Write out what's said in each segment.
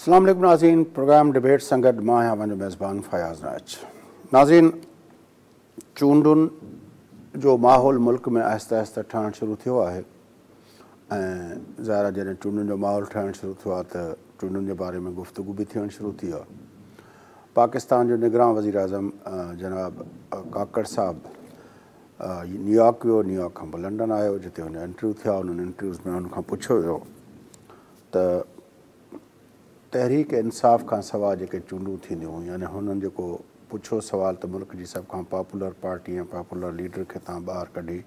अस्सलाम वालेकुम नाज़रीन, प्रोग्राम डिबेट संगत मां आहियां पंहिंजो मेज़बान फयाज़ नाच। नाज़रीन, चूंडुनि जो माहौल मुल्क में आहिस्ता आहिस्ता ठहणु शुरू थियो आहे ऐं ज़ाहिर आहे जॾहिं चूंडुनि जो माहौल ठहणु शुरू थियो आहे त चूंडुनि जे बारे में गुफ़्तगू बि थियणु शुरू थी आहे। पाकिस्तान जो निगरान वज़ीर आज़म जनाब काकड़ साहब न्यूयॉर्क वियो, न्यूयॉर्क खां पोइ लंडन आयो जिते हुन इंटरव्यू थिया। उन्हनि इंटरव्यूज़ में हुनखां पुछियो वियो त तहरीक इंसाफ़ खां सवाइ जेके चूंडूं थींदियूं, यानी हुननि जेको पुछो सुवाल त मुल्क जी सभ खां पॉपुलर पार्टी ऐं पॉपुलर लीडर खे तव्हां ॿाहिरि कढी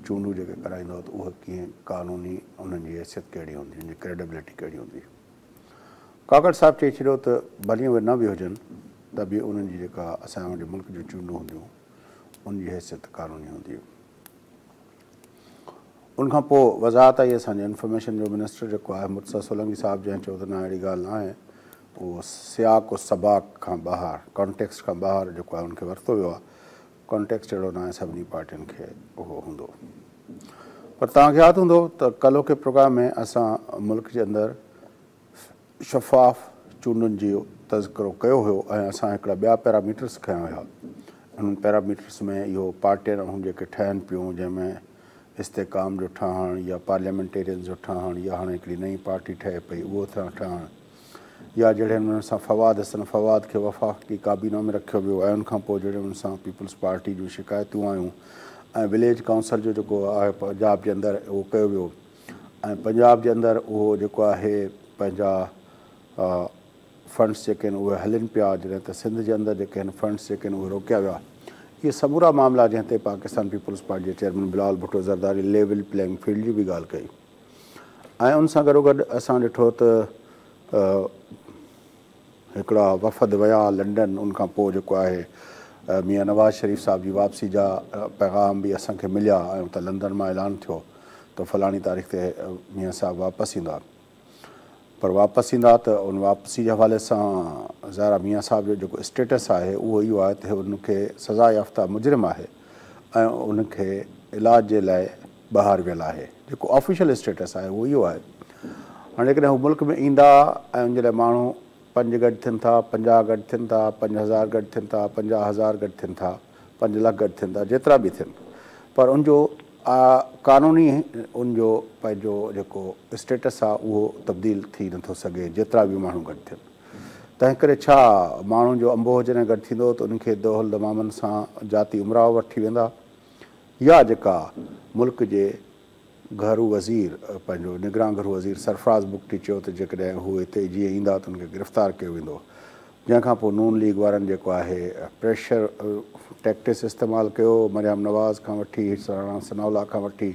चूंडूं जेके कराईंदव त उहे कीअं क़ानूनी उन्हनि जी हैसियत कहिड़ी हूंदी, उनजी क्रेडिबिलिटी कहिड़ी हूंदी। काकड़ साहिबु चई छॾियो त भली उहे न बि हुजनि त बि उन्हनि जी जेका असांजे वटि मुल्क जूं चूंडूं हूंदियूं उनजी हैसियत क़ानूनी हूंदी। उनखां पोइ वज़ाहत आई असांजे इंफॉर्मेशन जो मिनिस्टर जेको आहे मुर्तज़ा सोलंकी साहिबु, जंहिं चयो त न अहिड़ी ॻाल्हि न आहे, उहो सियाक सबाक खां ॿाहिरि, कॉन्टेक्स्ट खां ॿाहिरि जेको आहे उनखे वरितो वियो आहे। कॉन्टेक्स्ट अहिड़ो न आहे, सभिनी पार्टियुनि खे उहो हूंदो। पर तव्हांखे यादि हूंदो त कल्ह के प्रोग्राम में असां मुल्क जे अंदरि शफ़ाफ़ चूंडुनि जो तज़किरो कयो हुयो ऐं असां हिकिड़ा ॿिया पैरामीटर्स खयां हुया। उन्हनि पैरामीटर्स में इहो पार्टियूं जेके ठहनि पियूं, जंहिंमें इस्तेकाम जो ठहणु या पार्लियामेंटेरियन जो ठहणु या हाणे हिकिड़ी नई पार्टी ठहे पई उहो ठहणु, या जहिड़े नमूने सां फवाद हसन फवाद खे वफ़ाक़ी काबीना में रखियो वियो ऐं उनखां पोइ जहिड़े नमूने सां पीपल्स पार्टी जूं शिकायतूं आयूं ऐं विलेज काउंसिल जो जेको आहे पंजाब जे अंदरि उहो कयो वियो ऐं पंजाब जे अंदरि उहो जेको आहे पंहिंजा फंड्स जेके आहिनि उहे हलनि पिया, जॾहिं त सिंध जे अंदरि जेके आहिनि फंड्स जेके आहिनि उहे रोकिया विया। इहे समूरा मामला जंहिं ते पाकिस्तान पीपल्स पार्टी जे chairman Bilawal Bhutto Zardari level playing field जी बि ॻाल्हि कई ऐं उन सां गॾोगॾु असां ॾिठो त हिकिड़ा वफ़द विया लंडन। उनखां पोइ जेको आहे मियां नवाज़ शरीफ़ साहिब जी वापसी जा पैगाम बि असांखे मिलिया ऐं उते लंडन मां ऐलान थियो त फलाणी तारीख़ ते मियां साहिबु वापसि ईंदा। पर वापसि ईंदा त उन वापसी जे हवाले सां ज़ाहिर मियां साहिब जो जेको स्टेटस आहे उहो इहो आहे त उनखे सज़ा याफ़्ता मुजरिम आहे ऐं उनखे इलाज जे लाइ ॿाहिरि वियल आहे। जेको ऑफिशियल स्टेटस आहे उहो इहो आहे। हाणे जेकॾहिं हू मुल्क में ईंदा ऐं उनजे लाइ माण्हू 5 गॾु थियनि था, 50 गॾु थियनि था, 5000 गॾु थियनि था, 50000 गॾु थियनि था, 5 लख गॾु थियनि था, जेतिरा बि थियनि, पर उनजो क़ानूनी उनजो पंहिंजो जेको स्टेटस आहे उहो तब्दील थी नथो सघे जेतिरा बि माण्हू गॾु थियनि। तंहिं करे छा माण्हुनि जो अंबोह जॾहिं गॾु थींदो त उनखे दोहल दमामनि सां जाती उमराव वठी वेंदा, या जेका मुल्क जे घरू वज़ीर पंहिंजो निगरान घरू वज़ीर सरफराज़ बुगटी चयो त जेकॾहिं हू हिते जीअं ईंदा त उनखे गिरफ़्तार कयो वेंदो। जंहिंखां पोइ नून लीग वारनि जेको आहे प्रेशर टैक्टिस इस्तेमालु कयो। मरियम नवाज़ खां वठी राणा सनाउल्ला खां वठी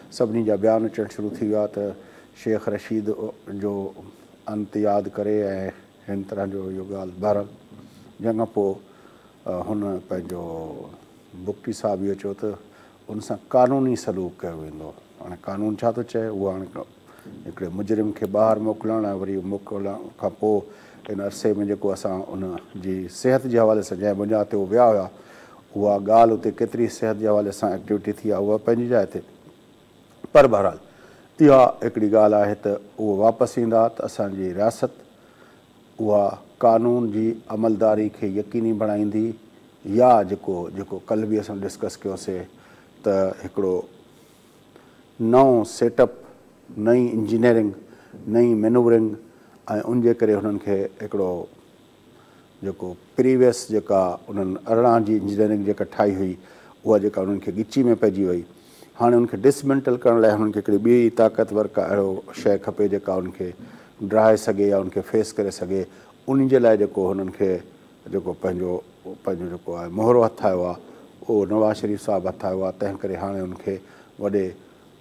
सभिनी जा बयान अचणु शुरू थी विया त शेख रशीद जो अंत यादि करे ऐं हिन तरह जो इहो ॻाल्हि बहरहाल। जंहिंखां पोइ हुन पंहिंजो बुगटी साहिबु इहो चयो त उन सां क़ानूनी सलूक कयो वेंदो। हाणे क़ानून छा थो चए, उहा हाणे हिकिड़े मुजरिम खे ॿाहिरि मोकिलणु ऐं वरी मोकिलण खां पोइ इन अरसे में जेको असां उन जी सिहत जे हवाले सां जंहिं बुनियाद ते उहो विया हुआ, उहा ॻाल्हि उते केतिरी सिहत जे हवाले सां एक्टिविटी थी आहे उहा पंहिंजी जाइ ते। पर बहरहाल इहा हिकिड़ी ॻाल्हि आहे त उहो वापसि ईंदा त असांजी रियासत उहा क़ानून जी अमलदारी खे यकीनी बणाईंदी, या जेको कल्ह बि असां डिस्कस कयोसीं त हिकिड़ो नओं सेटअप, नई इंजीनियरिंग, नई मैनूवरिंग ऐं उनजे करे हुननि खे हिकिड़ो जेको प्रीवियस जेका उन्हनि अरिड़हं जी इंजीनियरिंग जेका ठाही हुई उहा जेका उन्हनि खे ॻिची में पइजी वई, हाणे उनखे डिसमेंटल करण लाइ हुननि खे हिकिड़ी ॿी ताक़तवर का अहिड़ो शइ खपे जेका उनखे ड्राहे सघे या उनखे फेस करे सघे। उन जे लाइ जेको हुननि खे जेको पंहिंजो जेको आहे मोहरो हथायो आहे उहो नवाज़ शरीफ़ साहिबु हथायो आहे। तंहिं करे हाणे उनखे वॾे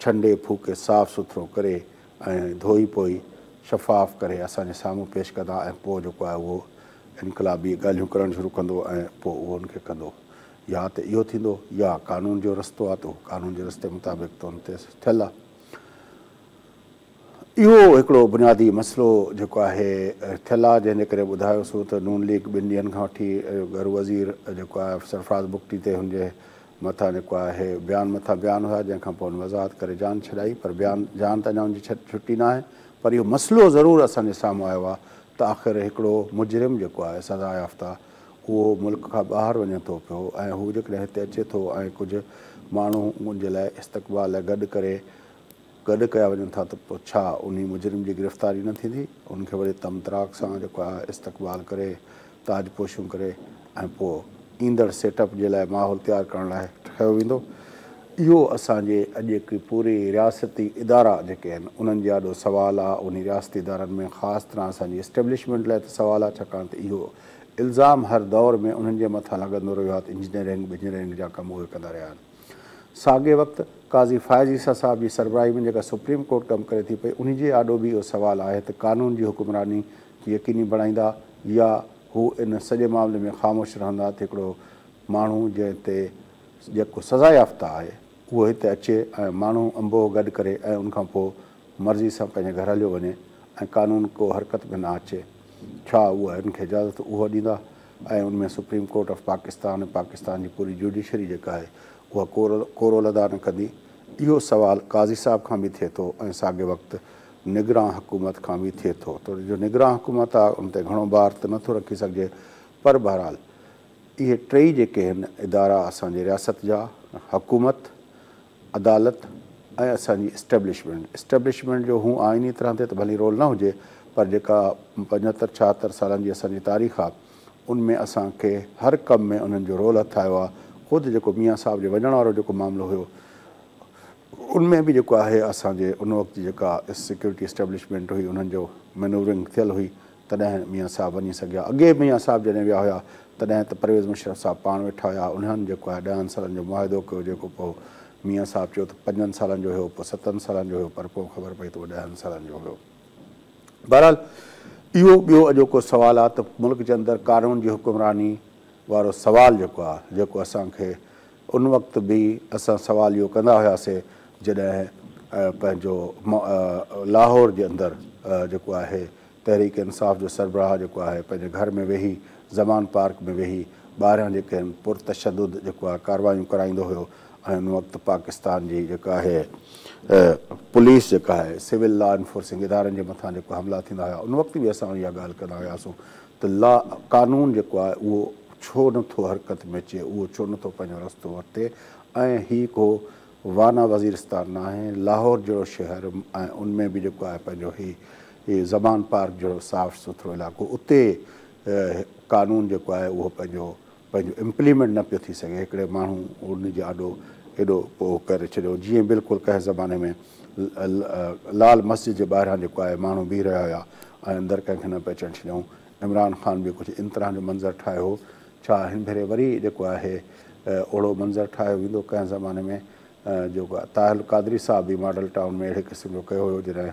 छंडे फूके साफ़ु सुथिरो करे ऐं धोई पोई शफ़ाफ़ करे असांजे साम्हूं पेश कंदा ऐं पोइ जेको आहे उहो इनक़लाबी ॻाल्हियूं करणु शुरू कंदो ऐं पोइ उहो उनखे कंदो। या त इहो थींदो या क़ानून जो रस्तो आहे त उहो क़ानून जे रस्ते मुताबिक़ त उन ते थियल आहे। इहो हिकिड़ो बुनियादी मसइलो जेको आहे थियल आहे, जंहिंजे करे ॿुधायोसीं त नून लीग 2 ॾींहंनि खां वठी घरू वज़ीर जेको आहे सरफराज़ बुगटी ते हुनजे मथां जेको आहे बयान हुआ, जंहिंखां पोइ हुन वज़ाहत करे जान छॾाई। पर जान त अञा हुनजी छुटी न आहे, पर इहो मसइलो ज़रूरु असांजे साम्हूं आयो आहे त आख़िर हिकिड़ो मुजरिम जेको आहे सज़ा याफ़्ता उहो मुल्क खां ॿाहिरि वञे थो पियो ऐं हू जेकॾहिं हिते अचे थो ऐं कुझु माण्हू उनजे लाइ इस्तक़बाल लाइ गॾु कया वञनि था त पोइ छा उन मुजरिम जी गिरफ़्तारी न थींदी? उनखे वरी तमतराक सां जेको आहे इस्तक़बाल करे ताजपोशियूं करे ऐं पोइ ईंदड़ सेटअप जे लाइ माहौल तयारु करण लाइ ठहियो वेंदो। इहो असांजे अॼु हिकु पूरी रियासती इदारा जेके आहिनि उन्हनि जो ॾाढो सुवालु आहे। उन रियासती इदारनि में ख़ासि तरह असांजी इस्टेब्लिशमेंट लाइ त सुवालु आहे, छाकाणि त इहो इल्ज़ाम हर दौर में उन्हनि जे मथां लॻंदो रहियो आहे त इंजीनियरिंग जा कम उहे कंदा रहिया आहिनि। साॻे वक़्तु काज़ी फ़ाइज़ ईसा साहिब जी सरबराही में जेका सुप्रीम कोर्ट कमु करे थी पई, उन जे आॾो बि इहो सुवालु आहे त क़ानून जी हुकुमरानी यकीनी बणाईंदा या हू इन सॼे मामले में ख़ामोश रहंदा त हिकिड़ो माण्हू जंहिं ते जेको सज़ा याफ़्ता आहे उहो हिते अचे ऐं माण्हू अंबो गॾु करे ऐं उनखां पोइ मर्ज़ी सां पंहिंजे घर हलियो वञे ऐं क़ानून को हरकत में न अचे, छा उहा हिनखे इजाज़त उहो ॾींदा? ऐं उनमें सुप्रीम कोर्ट ऑफ पाकिस्तान ऐं पाकिस्तान जी पूरी जुडिशरी जेका आहे उहा कोरोल अदा न कंदी? इहो सुवालु काज़ी साहिब खां बि थिए थो ऐं साॻे वक़्तु निगरान हुकूमत खां बि थिए थो। त जो निगरान हुकूमत आहे उन ते घणो भार त नथो रखी सघिजे, पर बहरहाल इहे टई जेके आहिनि इदारा असांजे रियासत जा, हुकूमत, अदालत ऐं असांजी इस्टेब्लिशमेंट जो हू आइनी तरह ते त भली रोल न हुजे, पर जेका 75-76 सालनि जी असांजी तारीख़ आहे उनमें असांखे हर कम में उन्हनि जो रोल हथ आयो आहे। ख़ुदि जेको मियां साहिब जे वञण वारो जेको मामिलो हुयो उनमें बि जेको आहे असांजे उन वक़्तु जेका सिक्योरिटी इस्टेब्लिशमेंट हुई उन्हनि जो मैनूवरिंग थियल हुई, तॾहिं मियां साहिब वञी सघिया। अॻे मियां साहिब जॾहिं विया हुया तॾहिं त परवेज़ मुशर्रफ साहिब पाण वेठा हुया, उन्हनि जेको आहे 10 सालनि जो मुआदो कयो, जेको पोइ मियां साहिब चयो त 5 सालनि जो हुयो, पोइ 7 सालनि जो हुयो, पर पोइ ख़बर पई त उहो 10 सालनि जो हुयो। बहरहाल इहो ॿियो अॼोको सुवालु आहे त मुल्क जे अंदरि क़ानून जी हुकुमरानी वारो सुवालु जेको आहे, जेको असांखे उन वक़्तु बि असां सुवालु इहो कंदा हुआसीं जॾहिं पंहिंजो लाहौर जे अंदरि जेको आहे तहरीक इंसाफ़ जो सरबराह जेको आहे पंहिंजे घर में वेही, ज़मान पार्क में वेही ॿाहिरां जेके आहिनि पुरतशदुद जेको आहे कार्रवायूं कराईंदो हुयो ऐं उन वक़्तु पाकिस्तान जी जेका आहे पुलिस जेका आहे सिविल लॉ इन्फोर्सिंग इदारनि जे मथां जेको हमला थींदा हुआ, उन वक़्तु बि असां इहा ॻाल्हि कंदा हुआसीं त क़ानून जेको आहे उहो छो नथो हरकत में अचे, उहो छो नथो पंहिंजो रस्तो वरिते। ऐं हीअ को वाना वज़ीरिस्तान न आहे, लाहौर जहिड़ो शहर ऐं उनमें बि जेको आहे पंहिंजो हीअ ज़मान पार्क जहिड़ो साफ़ु सुथिरो इलाइक़ो, उते क़ानून जेको आहे उहो पंहिंजो इम्प्लीमेंट न पियो थी सघे। हिकिड़े माण्हू उन जे एॾो पोइ करे छॾियो, जीअं बिल्कुलु कंहिं ज़माने में लाल मस्जिद जे ॿाहिरां जेको आहे माण्हू बीह रहिया हुया ऐं अंदरि कंहिंखे न पिया अचणु छॾियऊं। इमरान ख़ान बि कुझु इन तरह जो मंज़रु ठाहियो हो। छा हिन भेरे वरी जेको आहे ओड़ो मंज़रु ठाहियो वेंदो कंहिं ज़माने में? जेको आहे ताहिर कादरी साहिब बि मॉडल टाउन में अहिड़े क़िस्म जो कयो हुयो, जॾहिं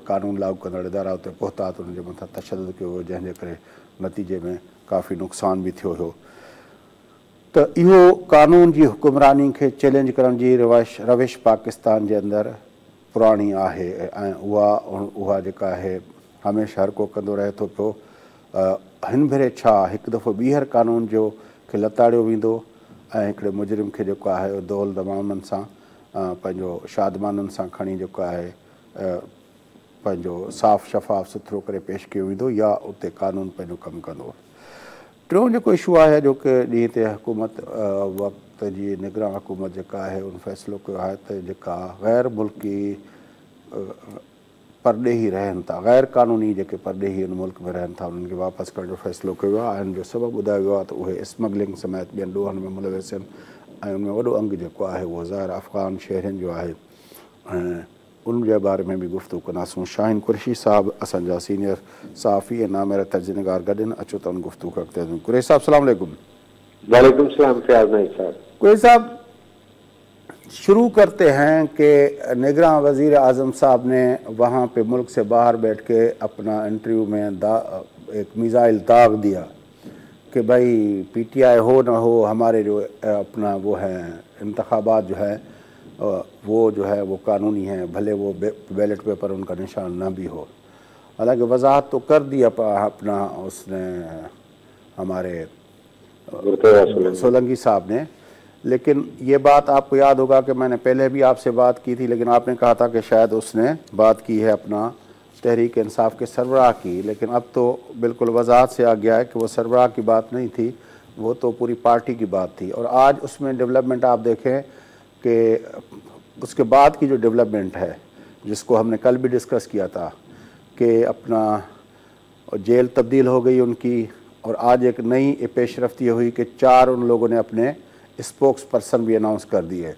क़ानून लागू कंदड़ इदारा उते पहुता त उनजे मथां तशदुद कयो हुयो, जंहिंजे करे नतीजे में काफ़ी नुक़सान बि थियो हुयो। त इहो क़ानून जी हुकुमरानी खे चैलेंज करण जी रविश पाकिस्तान जे अंदरि पुराणी आहे ऐं उहा जेका आहे हमेशह हर को कंदो रहे थो पियो। हिन भेरे छा हिकु दफ़ो ॿीहर क़ानून जो खे लताड़ियो वेंदो ऐं हिकिड़े मुजरिम खे जेको आहे दौल दमामनि सां पंहिंजो शादमाननि सां खणी जेको आहे पंहिंजो साफ़ शफ़ाफ़ सुथिरो करे पेश कयो वेंदो, या उते क़ानून पंहिंजो कमु कंदो? टियों जेको इशू आहे जो की ॾींहं ते हुकूमत वक़्त जी निगरान हुकूमत जेका आहे उन फ़ैसिलो कयो आहे त जेका ग़ैर मुल्की परॾेही रहनि था, ग़ैर क़ानूनी जेके परॾेही उन मुल्क में रहनि था उन्हनि खे वापसि करण जो फ़ैसिलो कयो आहे। ऐं जो सबबु ॿुधायो वियो आहे त उहे स्मगलिंग समेत ॿियनि ॾोहनि में मुलविस आहिनि ऐं उनमें वॾो अंग जेको आहे उहो ज़ाहिर अफ़गान शहरनि जो आहे ऐं उन जे बारे में बि गुफ़्तगू कंदासीं। शाहीन कुरैशी साहिबु असांजा सीनियर सहाफ़ी ऐं नामेरा तर्जुमेगार गॾु आहिनि, अचो त उन गुफ़्तगू खे अॻिते वधूं। कुरैशी साहिबु अस्सलाम वालेकुम। वालेकुम सलाम फयाज़ भाई साहब। कुरैशी साहब, शुरू करते हैं कि निगरान वज़ीर आज़म साहब ने वहाँ पे मुल्क से बाहर बैठ के अपना इंटरव्यू में एक मिसाइल दाग दिया कि भाई PTI हो ना हो, हमारे जो अपना वो है इंतखाबात जो है वो कानूनी है, भले वो बैलेट पेपर उनका निशान ना भी हो। हालांकि वजाहत तो कर दी अपना उसने हमारे सोलंकी साहब ने, लेकिन ये बात आपको याद होगा कि मैंने पहले भी आपसे बात की थी, लेकिन आपने कहा था कि शायद उसने बात की है अपना तहरीक इंसाफ के सरबराह की, लेकिन अब तो बिल्कुल वजाहत से आ गया है कि वो सरबराह की बात नहीं थी, वो तो पूरी पार्टी की बात थी। और आज उसमें डेवलपमेंट आप देखें कि उसके बाद की जो डेवलपमेंट है, जिसको हमने कल भी डिस्कस किया था कि अपना जेल तब्दील हो गई उनकी, और आज एक नई पेशरफ्ती हुई कि 4 उन लोगों ने अपने स्पोक्स पर्सन भी अनाउंस कर दिए।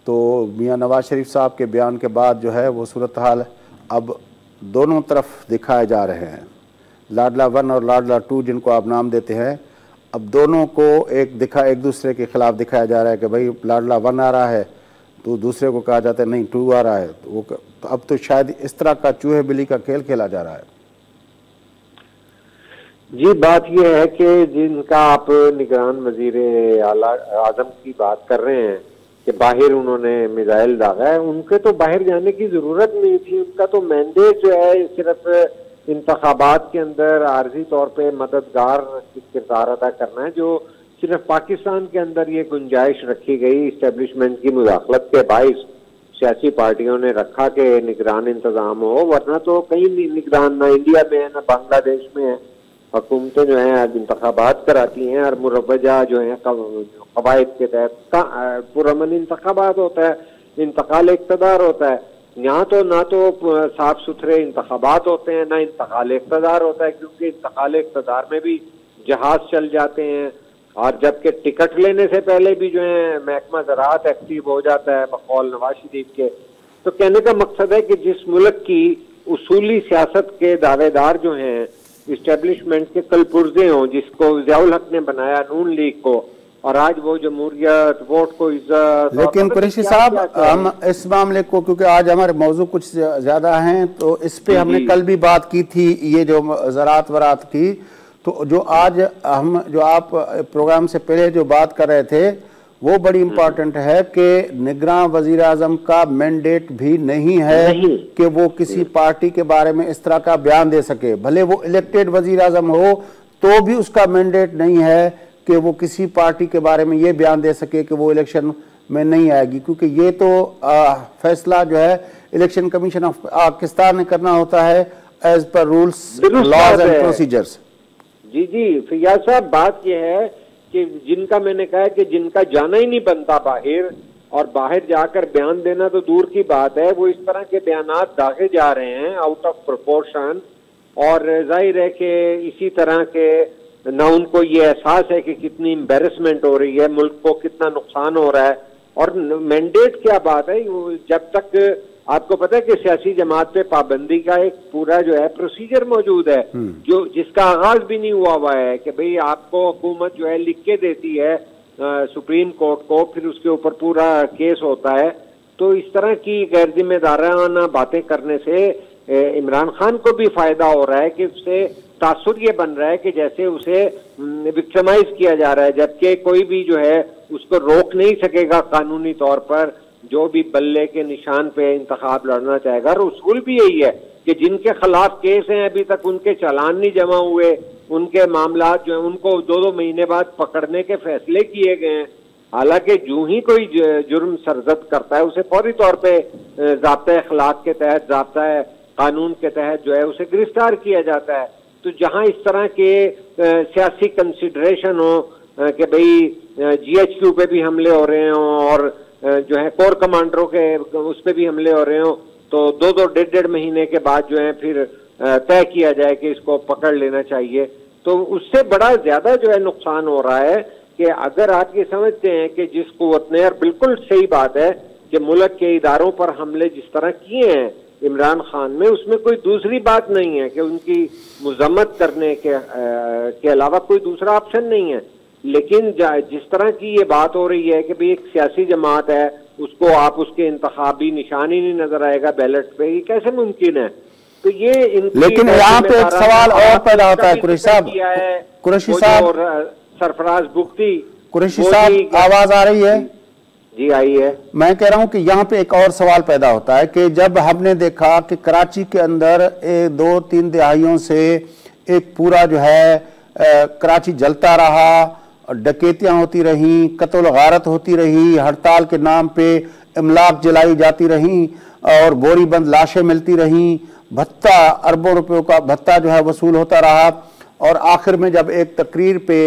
तो मियां नवाज शरीफ साहब के बयान के बाद जो है वो सूरत हाल अब दोनों तरफ दिखाए जा रहे हैं। लाडला 1 और लाडला 2 जिनको आप नाम देते हैं, अब दोनों को एक दूसरे के खिलाफ दिखाया जा रहा है कि भाई लाडला 1 आ रहा है तो दूसरे को कहा जाता है नहीं 2 आ रहा है। तो अब तो शायद इस तरह का चूहे बिल्ली का खेल खेला जा रहा है। जी, बात यह है कि जिनका आप निगरान वजीर आजम की बात कर रहे हैं कि बाहर उन्होंने मिसाइल दागा है, उनके तो बाहर जाने की जरूरत नहीं थी। उनका तो मैंडेट जो है सिर्फ इंतखाबात के अंदर आर्जी तौर पे मददगार किरदार अदा करना है, जो सिर्फ पाकिस्तान के अंदर ये गुंजाइश रखी गई इस्टेब्लिशमेंट की मुदाखलत के बाइस सियासी पार्टियों ने रखा कि निगरान इंतजाम हो, वरना तो कहीं निगरान ना इंडिया में है ना बांग्लादेश में है। हुकूमतें जो है इंतखाबात कराती हैं और मुरवजा जो है कवायद के तहत पुरअमन इंतखाबात होता है, इंतकाल इक़्तिदार होता है। यहाँ तो ना तो साफ सुथरे इंतखाबात होते हैं ना इंतकाल इक़्तिदार होता है, क्योंकि इंतकाल इक़्तिदार में भी जहाज चल जाते हैं, और जबकि टिकट लेने से पहले भी जो है महकमा ज़राअत एक्टिव हो जाता है बकौल नवाज शरीफ के। तो कहने का मकसद है कि जिस मुल्क की उसूली सियासत के दावेदार जो हैं इस्टेब्लिशमेंट के कलपुर्जे हों, जिसको ज़ियाउल हक ने बनाया नून लीग को, और आज वो जमहूरियत वोट को इज्जत। लेकिन कुरैशी साहब, हम इस मामले को, क्योंकि आज हमारे मौजू कुछ ज़्यादा हैं, तो इस पे हमने कल भी बात की थी ये जो ज़राअत वरात की, तो जो आज हम जो आप प्रोग्राम से पहले जो बात कर रहे थे वो बड़ी इम्पोर्टेंट है कि निगरान वजीर आजम का मैंडेट भी नहीं है कि वो किसी पार्टी के बारे में इस तरह का बयान दे सके। भले वो इलेक्टेड वजीर आजम हो तो भी उसका मैंडेट नहीं है कि वो किसी पार्टी के बारे में ये बयान दे सके कि वो इलेक्शन में नहीं आएगी, क्योंकि ये तो फैसला जो है इलेक्शन कमीशन ऑफ पाकिस्तान ने करना होता है as per rules laws and procedures. जी जी फियाज साहब, बात यह है कि जिनका मैंने कहा कि जिनका जाना ही नहीं बनता बाहर, और बाहर जाकर बयान देना तो दूर की बात है, वो इस तरह के बयानात दागे जा रहे हैं आउट ऑफ प्रोपोर्शन। और जाहिर है कि इसी तरह के ना उनको ये एहसास है कि कितनी एम्बेरसमेंट हो रही है, मुल्क को कितना नुकसान हो रहा है। और मैंडेट क्या बात है, जब तक आपको पता है कि सियासी जमात पे पाबंदी का एक पूरा जो है प्रोसीजर मौजूद है, जो जिसका आगाज भी नहीं हुआ है कि भाई आपको हुकूमत जो है लिख के देती है सुप्रीम कोर्ट को, फिर उसके ऊपर पूरा केस होता है। तो इस तरह की गैर जिम्मेदाराना बातें करने से इमरान खान को भी फायदा हो रहा है कि उससे तासुर ये बन रहा है कि जैसे उसे विक्टिमाइज किया जा रहा है, जबकि कोई भी जो है उसको रोक नहीं सकेगा कानूनी तौर पर, जो भी बल्ले के निशान पे इंतखाब लड़ना चाहेगा। और उसूल भी यही है कि जिनके खिलाफ केस हैं अभी तक उनके चालान नहीं जमा हुए, उनके मामला जो है उनको 2-2 महीने बाद पकड़ने के फैसले किए गए हैं। हालांकि जो ही कोई जुर्म सरजद करता है उसे फौरी तौर पे ज़ाब्ता अखलाक के तहत, ज़ाब्ता कानून के तहत जो है उसे गिरफ्तार किया जाता है। तो जहां इस तरह के सियासी कंसिडरेशन हो कि भाई GHQ पे भी हमले हो रहे हों और जो है कोर कमांडरों के उस पर भी हमले हो रहे हो, तो 2-2 डेढ़ महीने के बाद जो है फिर तय किया जाए कि इसको पकड़ लेना चाहिए। तो उससे बड़ा ज्यादा जो है नुकसान हो रहा है कि अगर आप ये समझते हैं कि जिस कुव्वत ने, और बिल्कुल सही बात है कि मुल्क के इदारों पर हमले जिस तरह किए हैं इमरान खान में, उसमें कोई दूसरी बात नहीं है कि उनकी मुजम्मत करने के अलावा कोई दूसरा ऑप्शन नहीं है। लेकिन जिस तरह की ये बात हो रही है कि भाई एक सियासी जमात है, उसको आप उसके इंतखाबी निशान ही नहीं नजर आएगा बैलेट पे, ये कैसे मुमकिन है? तो ये लेकिन यहाँ पे एक सवाल और पैदा होता है कुरैशी साहब, कुरैशी साहब और सरफराज बुख्ती। कुरैशी साहब आवाज आ रही है? जी आई है। मैं कह रहा हूँ कि यहाँ पे एक और सवाल पैदा होता है कि जब हमने देखा कि कराची के अंदर 2-3 दिहाइयों से एक पूरा जो है कराची जलता रहा, डकैतियां होती रहीं, कत्ल गारत होती रही, हड़ताल के नाम पे इमलाक जलाई जाती रहीं और बोरीबंद लाशें मिलती रहीं, भत्ता, अरबों रुपयों का भत्ता जो है वसूल होता रहा। और आखिर में जब एक तकरीर पे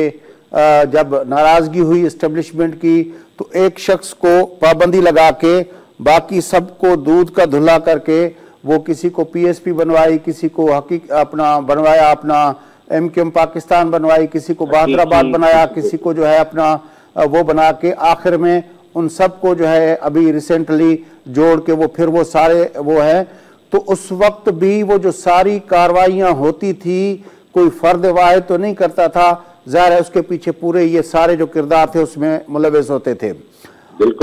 जब नाराज़गी हुई इस्टेब्लिशमेंट की, तो एक शख्स को पाबंदी लगा के बाकी सबको दूध का धुला करके वो किसी को पीएसपी बनवाई, किसी को अपना बनवाया, अपना एमक्यूएम पाकिस्तान बनवाई, किसी को बहादुराबाद बनाया, किसी को जो है अपना वो बना के आखिर में उन सबको जो है अभी रिसेंटली जोड़ के वो फिर वो सारे वो है। तो उस वक्त भी वो जो सारी कार्रवाइयाँ होती थी, कोई फर्द वाहिद तो नहीं करता था, ज़ाहिर है उसके पीछे पूरे ये सारे जो किरदार थे उसमें मुलविस होते थे।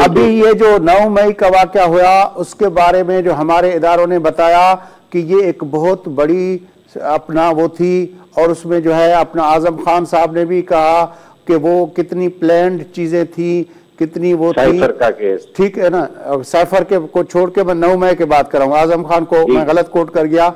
अभी ये जो 9 मई का वाक़या हुआ उसके बारे में जो हमारे इदारों ने बताया कि ये एक बहुत बड़ी अपना वो थी, और उसमें जो है अपना आजम खान साहब ने भी कहा कि वो कितनी प्लान्ड चीज़ें थी, कितनी वो थी, ठीक है ना। साइफर के को छोड़ के मैं 9 मई की बात कर रहा हूँ, आजम खान को मैं गलत कोट कर गया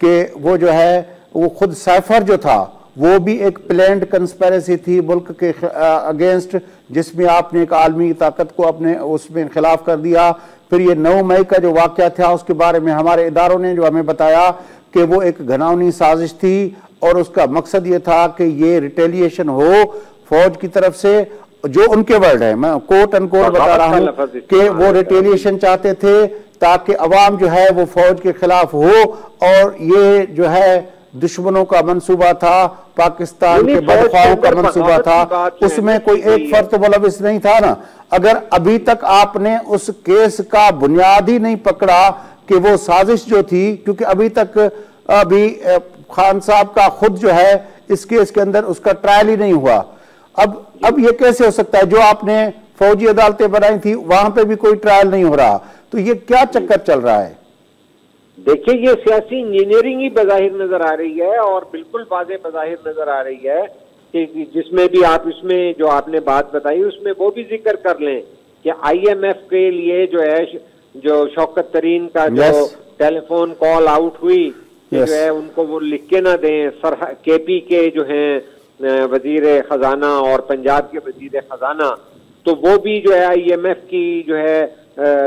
कि वो जो है वो खुद साइफर जो था वो भी एक प्लान्ड कंस्पिरेसी थी मुल्क के अगेंस्ट, जिसमें आपने एक आलमी ताकत को अपने उसमें खिलाफ कर दिया। फिर ये 9 मई का जो वाक़या था उसके बारे में हमारे इदारों ने जो हमें बताया कि वो एक घिनौनी साजिश थी, और उसका मकसद ये था कि ये रिटेलिएशन हो फौज की तरफ से, जो उनके वर्ड है, मैं कोट अनकोट बता रहा हूँ कि वो रिटेलिएशन चाहते थे ताकि अवाम जो है वो फौज के खिलाफ हो, और ये जो है दुश्मनों का मंसूबा था, पाकिस्तान के बदख्वाहों का मंसूबा था, उसमें कोई एक फर्द तो मुलविस नहीं था ना। अगर अभी तक आपने उस केस का बुनियाद ही नहीं पकड़ा कि वो साजिश जो थी, क्योंकि अभी तक अभी खान साहब का खुद जो है इस केस के अंदर उसका ट्रायल ही नहीं हुआ। अब ये कैसे हो सकता है, जो आपने फौजी अदालतें बनाई थी वहां पे भी कोई ट्रायल नहीं हो रहा, तो ये क्या चक्कर चल रहा है? देखिए, ये सियासी इंजीनियरिंग ही बज़ाहिर नजर आ रही है, और बिल्कुल वाज़ेह बज़ाहिर नजर आ रही है कि जिसमें भी आप इसमें जो आपने बात बताई उसमें वो भी जिक्र कर लें कि IMF के लिए जो है जो शौकत तरीन का जो टेलीफोन कॉल आउट हुई, जो है उनको वो लिख के ना दें। KP के जो है वजीर खजाना और पंजाब के वजीर खजाना, तो वो भी जो है IMF की जो है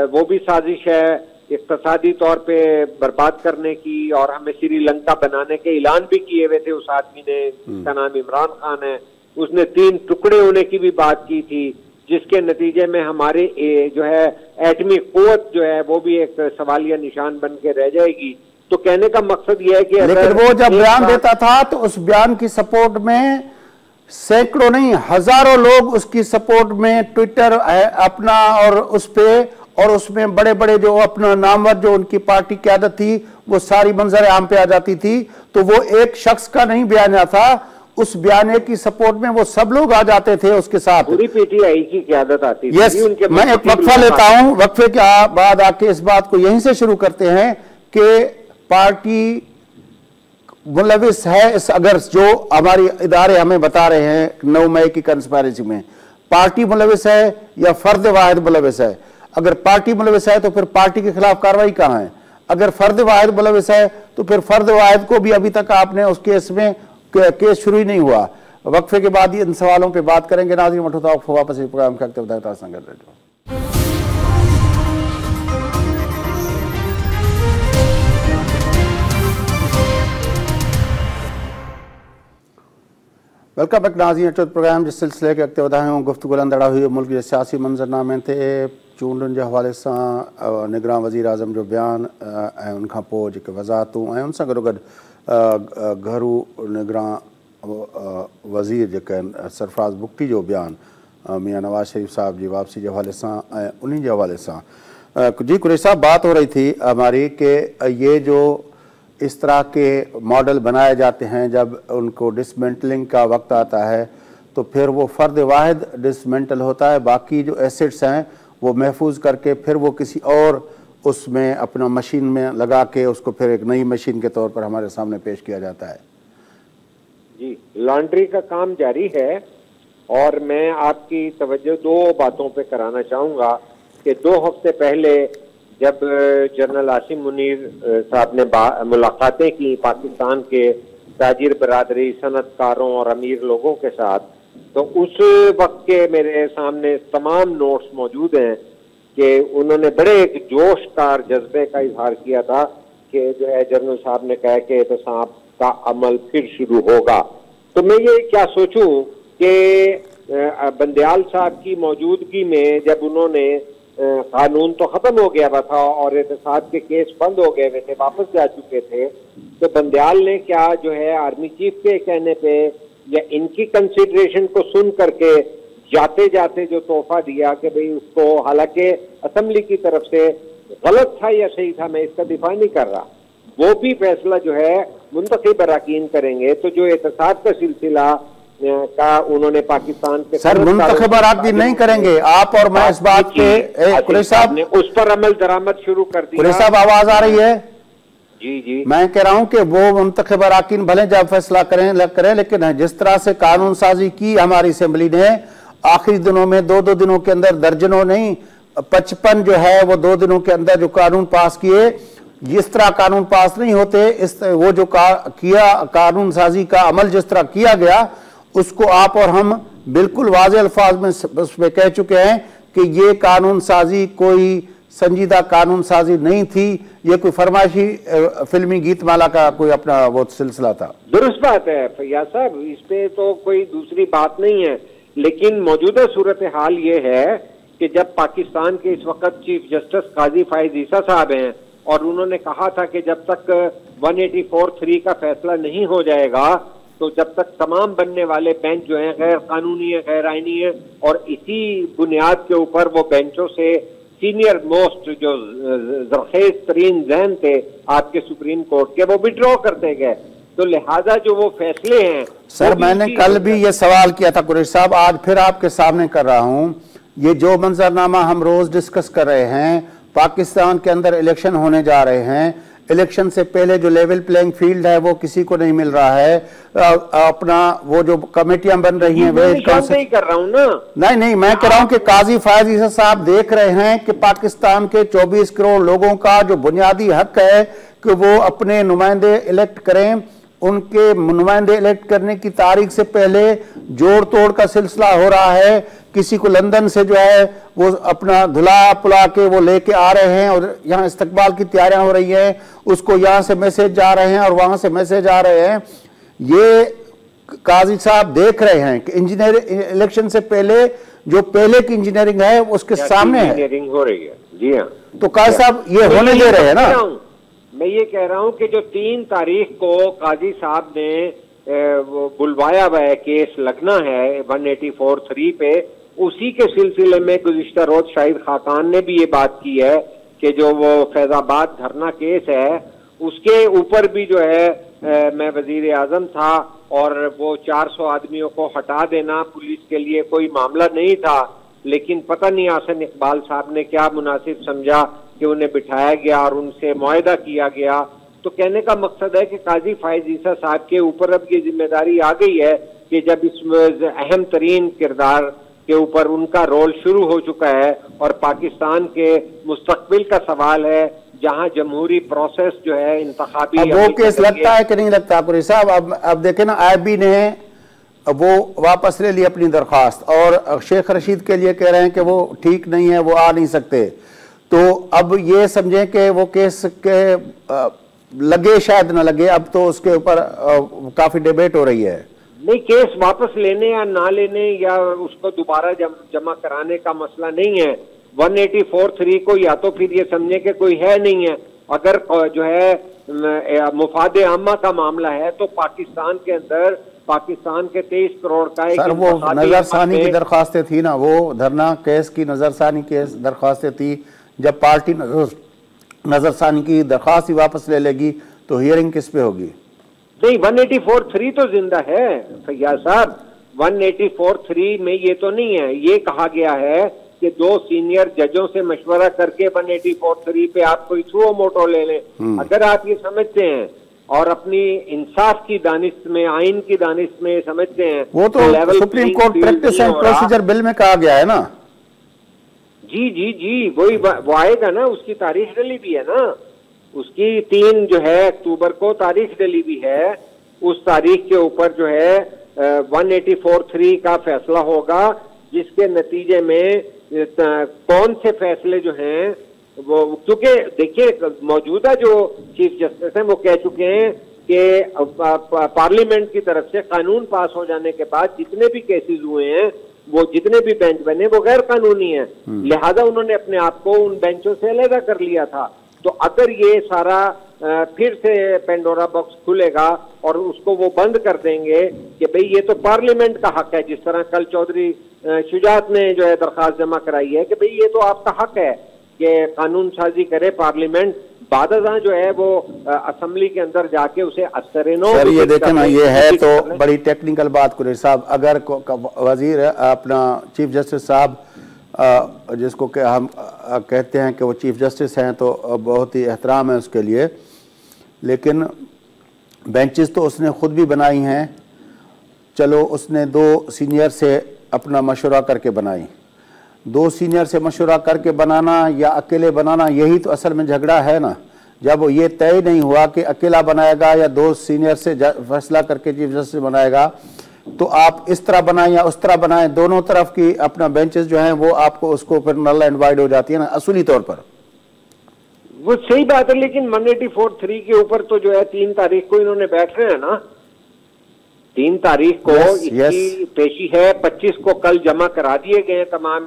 वो भी साजिश है इक्तिसादी तौर पे बर्बाद करने की, और हमें श्रीलंका बनाने के ऐलान भी किए हुए थे उस आदमी ने, जिसका नाम इमरान खान है। उसने 3 टुकड़े होने की भी बात की थी, जिसके नतीजे में हमारे जो है एटमी कुव्वत जो है वो भी एक सवालिया निशान बन के रह जाएगी। तो कहने का मकसद यह है कि लेकिन वो जब बयान देता था तो उस बयान की सपोर्ट में सैकड़ों नहीं हजारों लोग उसकी सपोर्ट में ट्विटर अपना और उस पे, और उसमें बड़े बड़े जो अपना नामवर जो उनकी पार्टी क़यादत थी वो सारी मंजर आम पे आ जाती थी। तो वो एक शख्स का नहीं बयान था, उस बयाने की सपोर्ट में वो सब लोग आ जाते थे उसके साथ, पूरी PTI की क़यादत आती थी। यस, मैं एक वक्फा लेता हूं, वक्फे के बाद आके इस बात को यहीं से शुरू करते हैं कि पार्टी मुलविस है इस, अगर जो हमारी इदारे हमें बता रहे हैं 9 मई की कंस्पिरेसी में, पार्टी मुलविस है या फर्द वाहिद मुलविस है? अगर पार्टी मुलविस है तो फिर पार्टी के खिलाफ कार्रवाई कहाँ है? अगर फर्द वाहिद मुलविस है तो फिर फर्द वाहिद को भी अभी तक आपने उस केस में केस शुरू ही नहीं हुआ। वक्फे के बाद इन सवालों पे बात करेंगे। नाज़रीन, वापस प्रोग्राम का वेलकम बैक नाज़रीन, प्रोग्राम जिस सिलसिले के अॻिते वधायूं गुफ्तगू लंदड़ा हुई मुल्क जे सियासी मंज़रनामे ते चूंडुनि जे हवाले सां निगरान वज़ीर आज़म जो बयान ऐं उनखां पोइ जेके वज़ाहतूं ऐं उन सां गॾोगॾु घरू निगरान वज़ीर जेके आहिनि सरफराज़ बुगटी जो बयान मियाँ नवाज़ शरीफ साहब जी वापसी के हवाले सां ऐं उन्हीं के हवाले सां जी कुरैशी साहब बात हो रही थी हमारी कि ये जो इस तरह के मॉडल बनाए जाते हैं जब उनको डिसमेंटलिंग का वक्त आता है तो फिर वो फ़र्द वाहिद डिसमेंटल होता है, बाकी जो एसेट्स हैं वो महफूज करके फिर वो किसी और उसमें अपना मशीन में लगा के उसको फिर एक नई मशीन के तौर पर हमारे सामने पेश किया जाता है। जी, लॉन्ड्री का काम जारी है, और मैं आपकी तवज्जो 2 बातों पे कराना चाहूँगा कि 2 हफ्ते पहले जब जनरल आसिम मुनीर साहब ने मुलाकातें की पाकिस्तान के ताजिर बरादरी, सनतकारों और अमीर लोगों के साथ, तो उस वक्त के मेरे सामने तमाम नोट्स मौजूद हैं कि उन्होंने बड़े एक जोशदार जज्बे का इजहार किया था कि जो है जनरल साहब ने कहा कि एहतसाब का अमल फिर शुरू होगा। तो मैं ये क्या सोचूं कि बंदयाल साहब की मौजूदगी में जब उन्होंने कानून तो खत्म हो गया था और एहतसाब के केस बंद हो गए थे, वापस जा चुके थे, तो बंदयाल ने क्या जो है आर्मी चीफ के कहने पे या इनकी कंसिडरेशन को सुन करके जाते जाते जो तोहफा दिया कि भाई उसको, हालांकि असेंबली की तरफ से गलत था या सही था मैं इसका दिफा नहीं कर रहा, वो भी फैसला जो है मुंतखब अरकान करेंगे। तो जो एहतसाब का सिलसिला का उन्होंने पाकिस्तान के सर मुंतखब अरकान नहीं करेंगे आप और मैं इस बात के कुरैशी साहब ने उस पर अमल दरामद शुरू कर दिया। कुरैशी साहब आवाज आ रही है? जी जी, मैं कह रहा हूं कि वो मुंतखब अरकान भले जब फैसला करें लेकिन जिस तरह से कानून साजी की हमारी असेंबली ने आखिरी दिनों में, दो दिनों के अंदर दर्जनों नहीं 55 जो है वो 2 दिनों के अंदर जो कानून पास किए, जिस तरह कानून पास नहीं होते इस वो जो किया कानून साजी का अमल जिस तरह किया गया उसको आप और हम बिल्कुल वाज़ेह अल्फाज में उसमें कह चुके हैं कि ये कानून साजी कोई संजीदा कानून साजी नहीं थी, ये कोई फरमाइशी फिल्मी गीत माला का कोई अपना वो सिलसिला था। दुरुस्त बात है फैयाज साहब, इस पे तो कोई दूसरी बात नहीं है, लेकिन मौजूदा सूरत हाल ये है कि जब पाकिस्तान के इस वक्त चीफ जस्टिस काजी फायज ईसा साहब हैं और उन्होंने कहा था कि जब तक 184(3) का फैसला नहीं हो जाएगा तो जब तक तमाम बनने वाले बेंच जो हैं गैर कानूनी है, गैर आईनी है, और इसी बुनियाद के ऊपर वो बेंचों से सीनियर मोस्ट जो जरखेज तरीन जहन थे आपके सुप्रीम कोर्ट के वो विड्रॉ करते गए, तो लिहाजा जो वो फैसले हैं। सर मैंने कल भी ये सवाल किया था कुरैशी साहब, आज फिर आपके सामने कर रहा हूं, ये जो मंजरनामा हम रोज डिस्कस कर रहे हैं, पाकिस्तान के अंदर इलेक्शन होने जा रहे हैं, इलेक्शन से पहले जो लेवल प्लेइंग फील्ड है वो किसी को नहीं मिल रहा है, अपना वो जो कमेटियां बन रही हैं वे कर रहा हूं ना, नहीं मैं कह रहा हूं कि काजी फायज ईसा साहब देख रहे हैं कि पाकिस्तान के 24 करोड़ लोगों का जो बुनियादी हक है कि वो अपने नुमाइंदे इलेक्ट करें, उनके नुमाइंदे इलेक्ट करने की तारीख से पहले जोड़ तोड़ का सिलसिला हो रहा है। किसी को लंदन से जो है वो अपना धुला पुला के वो लेके आ रहे हैं और यहाँ इस्तकबाल की तैयारियां हो रही हैं, उसको यहाँ से मैसेज जा रहे हैं और वहां से मैसेज आ रहे हैं। ये काजी साहब देख रहे हैं कि इंजीनियर इलेक्शन से पहले जो पहले की इंजीनियरिंग है उसके सामने है, इंजीनियरिंग हो रही है। जी हाँ, तो काजी साहब ये होने दे रहे हैं ना। मैं ये कह रहा हूं कि जो 3 तारीख को काजी साहब ने बुलवाया हुआ है, केस लगना है 184(3) पे, उसी के सिलसिले में गुज़िश्ता रोज शाहिद खाकान ने भी ये बात की है कि जो वो फैजाबाद धरना केस है उसके ऊपर भी जो है मैं वजीर आजम था और वो 400 आदमियों को हटा देना पुलिस के लिए कोई मामला नहीं था, लेकिन पता नहीं आसन इकबाल साहब ने क्या मुनासिब समझा कि उन्हें बिठाया गया और उनसे मुआहदा किया गया। तो कहने का मकसद है कि काजी फायज ईसा साहब के ऊपर अब ये जिम्मेदारी आ गई है कि जब इस अहम तरीन किरदार के ऊपर उनका रोल शुरू हो चुका है और पाकिस्तान के मुस्तकबिल का सवाल है जहां जमहूरी प्रोसेस जो है इंतखाबी वो केस लगता है कि नहीं लगता कुरैशी साहब? अब देखे ना IB ने वो वापस ले ली अपनी दरख्वास्त और शेख रशीद के लिए कह रहे हैं कि वो ठीक नहीं है, वो आ नहीं सकते, तो अब ये समझें कि वो केस के लगे शायद ना लगे, अब तो उसके ऊपर काफी डिबेट हो रही है। नहीं, केस वापस लेने या ना लेने या उसको दोबारा जमा कराने का मसला नहीं है। 184(3) को या तो फिर ये समझे कि कोई है नहीं है, अगर जो है मुफादे आमा का मामला है तो पाकिस्तान के अंदर पाकिस्तान के 23 करोड़ का सर वो नजरसानी की दरख्वास्तें थी ना, वो धरना केस की नजरसानी केस दरख्वास्तें थी, जब पार्टी नजरसानी की दरख्वास्त ही वापस ले लेगी तो हियरिंग किस पे होगी? नहीं, 184(3) तो जिंदा है फैयाज साहब। 184(3) में ये तो नहीं है, ये कहा गया है कि 2 सीनियर जजों से मशवरा करके 184(3) पे आप कोई सुओ मोटो ले लें। अगर आप ये समझते हैं और अपनी इंसाफ की दानिश में, आइन की दानिश में समझते हैं, वो तो supreme court practice and procedure bill में कहा गया है ना। जी जी जी, वही वो आएगा ना, उसकी तारीख डली भी है ना, उसकी 3 जो है अक्टूबर को तारीख डली भी है, उस तारीख के ऊपर जो है 184(3) का फैसला होगा, जिसके नतीजे में कौन से फैसले जो हैं वो क्योंकि देखिए मौजूदा जो चीफ जस्टिस हैं वो कह चुके हैं कि पार्लियामेंट की तरफ से कानून पास हो जाने के बाद जितने भी केसेस हुए हैं, वो जितने भी बेंच बने वो गैर कानूनी है, लिहाजा उन्होंने अपने आप को उन बेंचों से अलग कर लिया था। तो अगर ये सारा फिर से पेंडोरा बॉक्स खुलेगा और उसको वो बंद कर देंगे कि भाई ये तो पार्लियामेंट का हक है, जिस तरह कल चौधरी शुजात ने जो है दरखास्त जमा कराई है कि भाई ये तो आपका हक है कि कानून साजी करे पार्लियामेंट, बादशाह जो है वो असेंबली के अंदर जाके उसे असर-ए-नौ। सर ये देखें ना, ये है तो बड़ी टेक्निकल बात कुरैशी साहब। अगर वजीर अपना चीफ जस्टिस साहब जिसको कि हम कहते हैं कि वो चीफ जस्टिस हैं तो बहुत ही एहतराम है उसके लिए, लेकिन बेंचेस तो उसने खुद भी बनाई हैं। चलो उसने 2 सीनियर से अपना मशवरा करके बनाई, 2 सीनियर से मशवरा करके बनाना या अकेले बनाना, यही तो असल में झगड़ा है ना। जब वो ये तय नहीं हुआ कि अकेला बनाएगा या 2 सीनियर से फैसला करके चीफ जस्टिस बनाएगा, तो आप इस तरह बनाएं या उस तरह बनाएं, दोनों तरफ की अपना बेंचेस जो हैं वो आपको उसको फिर नल एंड वाइड हो जाती है ना असूली तौर पर। वो सही बात है, लेकिन 184(3) के ऊपर तो जो है 3 तारीख को इन्होंने बैठ रहे हैं ना, 3 तारीख को इसकी पेशी है, 25 को कल जमा करा दिए गए तमाम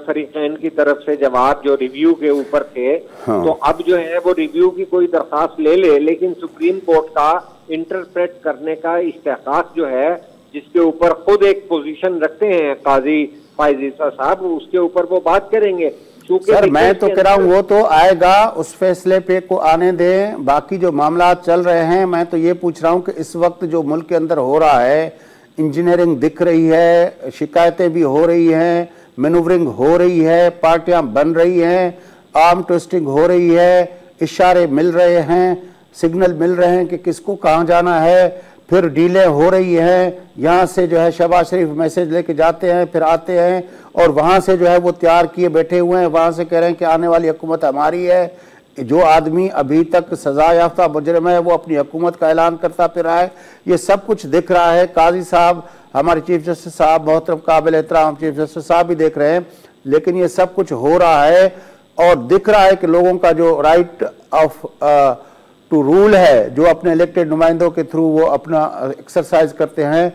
फरीकैन की तरफ से जवाब जो रिव्यू के ऊपर थे। हाँ। तो अब जो है वो रिव्यू की कोई दरखास्त ले ले, लेकिन सुप्रीम कोर्ट का इंटरप्रेट करने का इस्तेहकाक जो है, जिसके ऊपर खुद एक पोजीशन रखते हैं काजी फायज ईसा साहब, उसके ऊपर वो बात करेंगे। सर मैं तो कह रहा हूँ वो तो आएगा, उस फैसले पे को आने दें। बाकी जो मामला चल रहे हैं, मैं तो ये पूछ रहा हूँ कि इस वक्त जो मुल्क के अंदर हो रहा है, इंजीनियरिंग दिख रही है, शिकायतें भी हो रही हैं, मैनूवरिंग हो रही है, पार्टियां बन रही हैं, आर्म ट्विस्टिंग हो रही है, इशारे मिल रहे हैं, सिग्नल मिल रहे हैं कि किसको कहाँ जाना है, फिर डीले हो रही है। यहाँ से जो है शहबाज शरीफ मैसेज लेके जाते हैं, फिर आते हैं और वहाँ से जो है वो तैयार किए बैठे हुए हैं, वहाँ से कह रहे हैं कि आने वाली हुकूमत हमारी है। जो आदमी अभी तक सजा याफ्ता मुजरिम है वो अपनी हुकूमत का ऐलान करता फिर रहा है। ये सब कुछ दिख रहा है। काजी साहब, हमारे चीफ जस्टिस साहब, मोहतरम काबिल एहतराम चीफ जस्टिस साहब भी देख रहे हैं, लेकिन ये सब कुछ हो रहा है और दिख रहा है कि लोगों का जो राइट ऑफ टू रूल है, जो अपने इलेक्टेड नुमाइंदों के थ्रू वो अपना एक्सरसाइज करते हैं,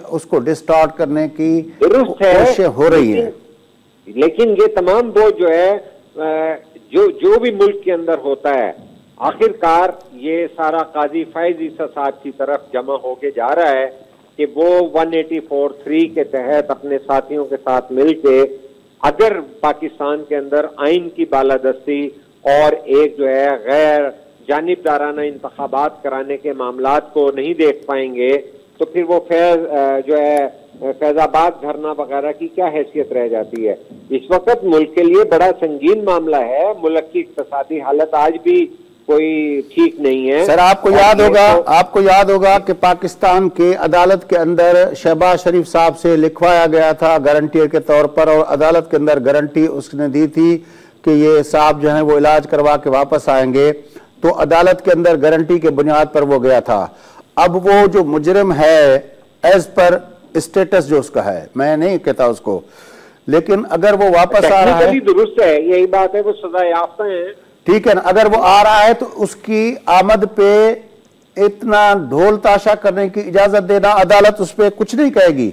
उसको डिस्टॉर्ट करने की कोशिशें हो रही है। लेकिन ये तमाम बोझ जो है जो भी मुल्क के अंदर होता है, आखिरकार ये सारा काजी फायज ईसा साहब की तरफ जमा होके जा रहा है कि वो 184(3) के तहत अपने साथियों के साथ मिलके अगर पाकिस्तान के अंदर आइन की बालादस्ती और एक जो है गैर जानिबदाराना इंतखाबात कराने के मामलात को नहीं देख पाएंगे, तो फिर वो जो है फैजाबाद धरना वगैरह की क्या हैसियत रह जाती है। इस वक्त मुल्क के लिए बड़ा संगीन मामला है। मुल्क की इक्तिसादी हालत आज भी कोई ठीक नहीं है। सर आपको याद होगा कि पाकिस्तान के अदालत के अंदर शहबाज शरीफ साहब से लिखवाया गया था गारंटियर के तौर पर, और अदालत के अंदर गारंटी उसने दी थी कि ये साहब जो हैं वो इलाज करवा के वापस आएंगे। तो अदालत के अंदर गारंटी के बुनियाद पर वो गया था। अब वो जो मुजरिम है एज पर स्टेटस जो उसका है, मैं नहीं कहता उसको, लेकिन अगर वो वापस आ रहा है, दुरुस्त है, यही बात है, वो सजा याफ्ता है, ठीक है ना। अगर वो आ रहा है तो उसकी आमद पे इतना ढोल ताशा करने की इजाजत देना, अदालत उस पर कुछ नहीं कहेगी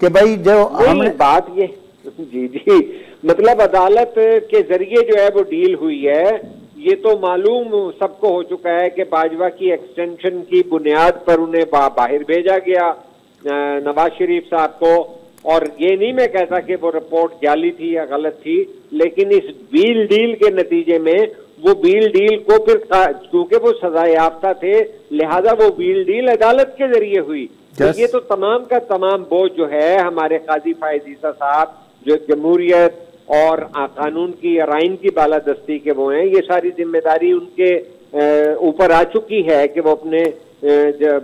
कि भाई जो हमने बात ये जी मतलब अदालत के जरिए जो है वो डील हुई है। ये तो मालूम सबको हो चुका है कि बाजवा की एक्सटेंशन की बुनियाद पर उन्हें बाहर भेजा गया नवाज शरीफ साहब को। और ये नहीं मैं कहता कि वो रिपोर्ट जाली थी या गलत थी, लेकिन इस बील डील के नतीजे में वो बील डील को फिर क्योंकि वो सजा याफ्ता थे, लिहाजा वो बील डील अदालत के जरिए हुई। तो ये तो तमाम का तमाम बोझ जो है हमारे काजी फायज ईसा साहब जो जमहूरियत और कानून की और आइन की बालादस्ती के वो हैं, ये सारी जिम्मेदारी उनके ऊपर आ चुकी है कि वो अपने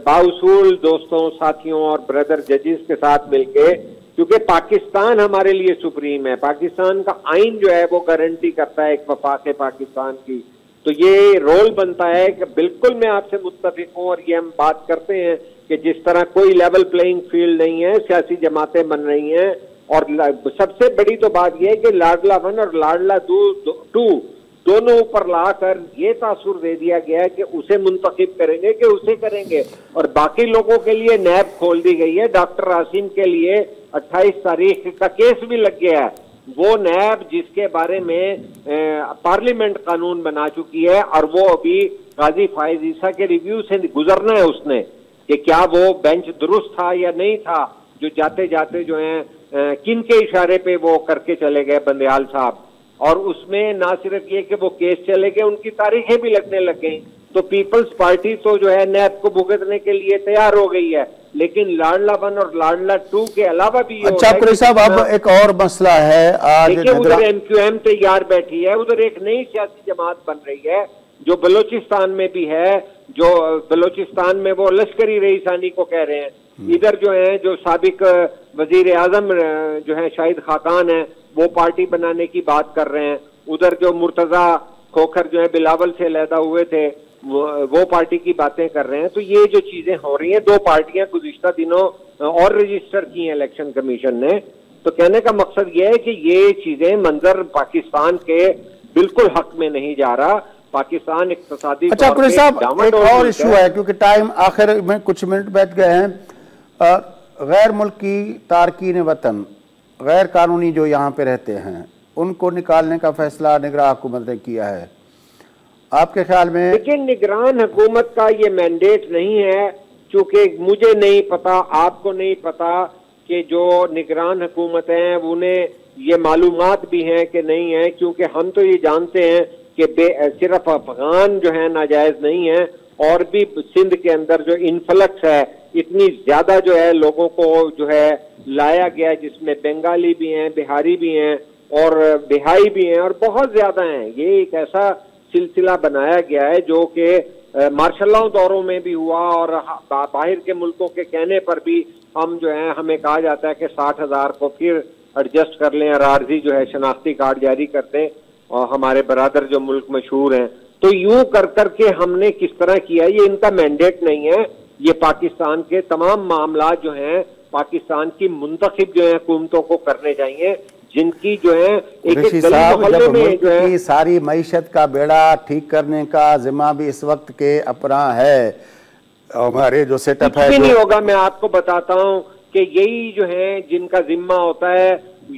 बाउसूल दोस्तों, साथियों और ब्रदर जजेस के साथ मिलके, क्योंकि पाकिस्तान हमारे लिए सुप्रीम है, पाकिस्तान का आइन जो है वो गारंटी करता है एक वफाक पाकिस्तान की। तो ये रोल बनता है कि बिल्कुल मैं आपसे मुत्तफिक हूँ, और ये हम बात करते हैं कि जिस तरह कोई लेवल प्लेइंग फील्ड नहीं है, सियासी जमातें बन रही हैं और सबसे बड़ी तो बात यह है कि लाडला 1 और लाडला 2 दोनों ऊपर लाकर ये तासुर दे दिया गया है कि उसे मुंतखब करेंगे कि उसे करेंगे, और बाकी लोगों के लिए नैब खोल दी गई है। डॉक्टर आसिम के लिए 28 तारीख का केस भी लग गया है। वो नैब जिसके बारे में पार्लियामेंट कानून बना चुकी है, और वो अभी काजी फायज ईसा के रिव्यू से गुजरना है उसने कि क्या वो बेंच दुरुस्त था या नहीं था, जो जाते जाते जो है किन के इशारे पे वो करके चले गए बंदयाल साहब। और उसमें ना सिर्फ ये कि वो केस चले गए, उनकी तारीखें भी लगने लग गई। तो पीपल्स पार्टी तो जो है नैब को भुगतने के लिए तैयार हो गई है, लेकिन लाडला 1 और लाडला 2 के अलावा भी अच्छा कुरैशी साहब, अब एक और मसला है। आज उधर MQM तैयार बैठी है, उधर एक नई सियासी जमात बन रही है जो बलोचिस्तान में भी है, जो बलोचिस्तान में वो लश्करी रईसानी को कह रहे हैं। इधर जो है जो साबिक वजीर आजम जो है शाहिद खाकान है, वो पार्टी बनाने की बात कर रहे हैं। उधर जो मुर्तजा खोखर जो है बिलावल से अलहदा हुए थे, वो पार्टी की बातें कर रहे हैं। तो ये जो चीजें हो रही हैं, 2 पार्टियां गुज़िश्ता दिनों और रजिस्टर की हैं इलेक्शन कमीशन ने। तो कहने का मकसद ये है कि ये चीजें मंजर पाकिस्तान के बिल्कुल हक में नहीं जा रहा। पाकिस्तान इक्तिसादी अच्छा कुरैशी साहब, एक और इशू है, क्योंकि टाइम आखिर में कुछ मिनट बच गए हैं। गैर मुल्की तारकीन वतन, गैर कानूनी जो यहाँ पे रहते हैं, उनको निकालने का फैसला निगरान हुकूमत ने किया है। आपके ख्याल में? लेकिन निगरान हुकूमत का ये मैंडेट नहीं है, चूंकि मुझे नहीं पता, आपको नहीं पता कि जो निगरान हुकूमत है उन्हें ये मालूमात भी हैं कि नहीं है। क्योंकि हम तो ये जानते हैं कि सिर्फ अफगान जो है नाजायज नहीं है, और भी सिंध के अंदर जो इन्फ्लक्स है, इतनी ज्यादा जो है लोगों को जो है लाया गया, जिसमें बंगाली भी हैं, बिहारी भी हैं और बिहाई भी हैं, और बहुत ज्यादा हैं। ये एक ऐसा सिलसिला बनाया गया है जो कि मार्शल दौरों में भी हुआ, और बाहर के मुल्कों के कहने पर भी हम जो है हमें कहा जाता है कि 60,000 को फिर एडजस्ट कर लें और आर्जी जो है शनाख्ती कार्ड जारी कर दें, और हमारे बरादर जो मुल्क मशहूर हैं। तो यूं कर करके हमने किस तरह किया, ये इनका मैंडेट नहीं है। ये पाकिस्तान के तमाम मामला जो हैं पाकिस्तान की मुंतखब जो है हुकूमतों को करने चाहिए, जिनकी जो है एक गली मोहल्ले में जो है सारी मईशत का बेड़ा ठीक करने का जिम्मा भी इस वक्त के अपना है। हमारे जो सेटअप है नहीं होगा, मैं आपको बताता हूँ कि यही जो है जिनका जिम्मा होता है,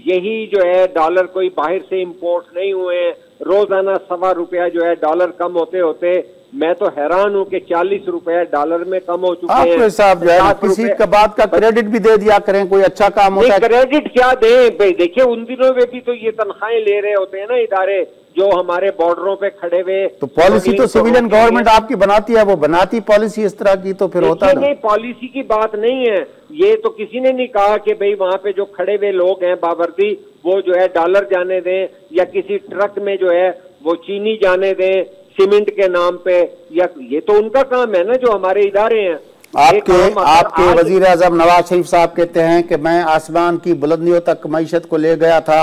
यही जो है डॉलर कोई बाहर से इंपोर्ट नहीं हुए, रोजाना ₹1.25 जो है डॉलर कम होते होते मैं तो हैरान हूं कि 40 रुपए डॉलर में कम हो चुके हैं। साहब जो है किसी का बात का क्रेडिट भी दे दिया करें, कोई अच्छा काम होता है। क्रेडिट क्या दें भाई, देखिए उन दिनों में भी तो ये तनख्वाहें ले रहे होते हैं ना इदारे जो हमारे बॉर्डरों पे खड़े हुए। तो पॉलिसी तो सिविलियन गवर्नमेंट आपकी बनाती है, वो बनाती पॉलिसी इस तरह की, तो फिर होता है नहीं। पॉलिसी की बात नहीं है ये, तो किसी ने नहीं कहा कि भाई वहां पे जो खड़े हुए लोग हैं बावर्दी, वो जो है डॉलर जाने दें, या किसी ट्रक में जो है वो चीनी जाने दें सीमेंट के नाम पे, या ये तो उनका काम है ना, जो हमारे इदारे हैं। आपके वजीर आजम नवाज शरीफ साहब कहते हैं कि मैं आसमान की बुलंदियों तक मईशत को ले गया था।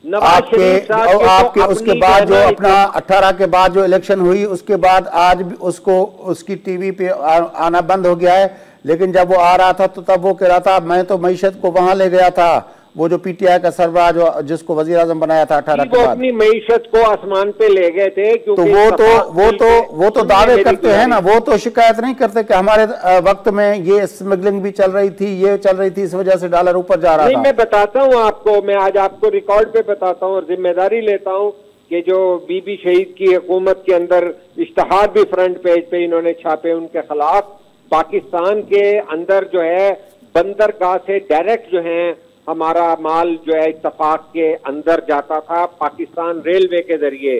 आपके उसके बाद जो अपना 18 के बाद जो इलेक्शन हुई, उसके बाद आज भी उसको उसकी टीवी पे आना बंद हो गया है। लेकिन जब वो आ रहा था तो तब वो कह रहा था मैं तो मईशत को वहां ले गया था। वो जो PTI का सरबराह जो जिसको वजीर आजम बनाया था 18 के बाद, अपनी मईशत को आसमान पे ले गए थे। तो वो तो दावे करते हैं ना, वो तो शिकायत नहीं करते कि हमारे वक्त में ये स्मगलिंग भी चल रही थी, ये चल रही थी, इस वजह से डॉलर ऊपर जा रहा था। मैं बताता हूँ आपको, मैं आज आपको रिकॉर्ड पे बताता हूँ और जिम्मेदारी लेता हूँ कि जो बीबी शहीद की हुकूमत के अंदर इश्तहार भी फ्रंट पेज पे इन्होंने छापे उनके खिलाफ। पाकिस्तान के अंदर जो है बंदरगाह से डायरेक्ट जो है हमारा माल जो है इत्तफाक के अंदर जाता था पाकिस्तान रेलवे के जरिए।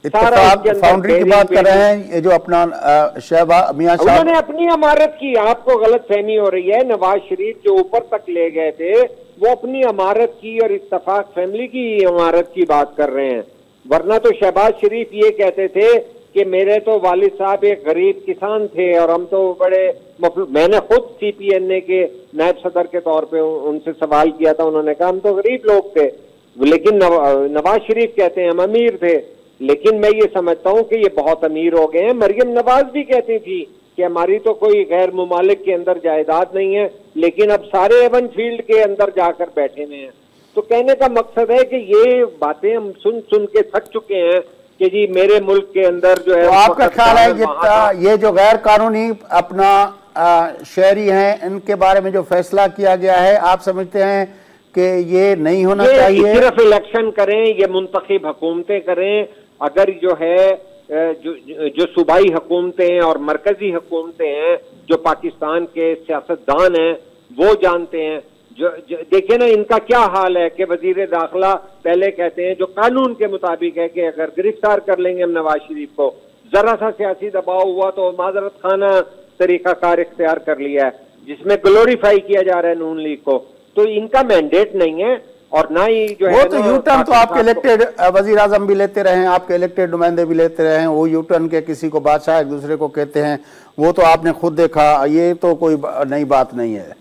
फाउंड्री की बात कर रहे हैं, ये जो अपना मियां साहब उन्होंने अपनी इमारत की, आपको गलत फहमी हो रही है। नवाज शरीफ जो ऊपर तक ले गए थे वो अपनी इमारत की और इत्तफाक फैमिली की इमारत की बात कर रहे हैं, वरना तो शहबाज शरीफ ये कहते थे कि मेरे तो वालिद साहब एक गरीब किसान थे और हम तो बड़े मैंने खुद CPNA के नायब सदर के तौर पे उनसे सवाल किया था, उन्होंने कहा हम तो गरीब लोग थे। लेकिन नवाज शरीफ कहते हैं हम अमीर थे। लेकिन मैं ये समझता हूँ कि ये बहुत अमीर हो गए हैं। मरियम नवाज भी कहती थी कि हमारी तो कोई गैर मुमालिक के अंदर जायदाद नहीं है, लेकिन अब सारे एवन फील्ड के अंदर जाकर बैठे हुए हैं। तो कहने का मकसद है कि ये बातें हम सुन सुन के थक चुके हैं कि जी मेरे मुल्क के अंदर जो है, तो आपका ख्याल है ये जो गैर कानूनी अपना शहरी हैं, इनके बारे में जो फैसला किया गया है, आप समझते हैं कि ये नहीं होना चाहिए? सिर्फ इलेक्शन करें, ये मुंतखब हुकूमतें करें। अगर जो है जो सूबाई हुकूमतें हैं और मरकजी हुकूमतें हैं, जो पाकिस्तान के सियासतदान हैं, वो जानते हैं। जो देखिए ना, इनका क्या हाल है कि वजीर दाखिला पहले कहते हैं जो कानून के मुताबिक है कि अगर गिरफ्तार कर लेंगे हम नवाज शरीफ को, जरा सा सियासी दबाव हुआ तो माजरत खाना तरीकाकार इख्तियार कर लिया है, जिसमें ग्लोरीफाई किया जा रहा है नून लीग को। तो इनका मैंडेट नहीं है और ना ही जो वो है तो यू टर्न तो आपके इलेक्टेड वजीर आजम भी लेते रहे हैं, आपके इलेक्टेड नुमाइंदे भी लेते रहे हैं। वो यू टर्न के किसी को बादशाह एक दूसरे को कहते हैं, वो तो आपने खुद देखा, ये तो कोई नई बात नहीं है।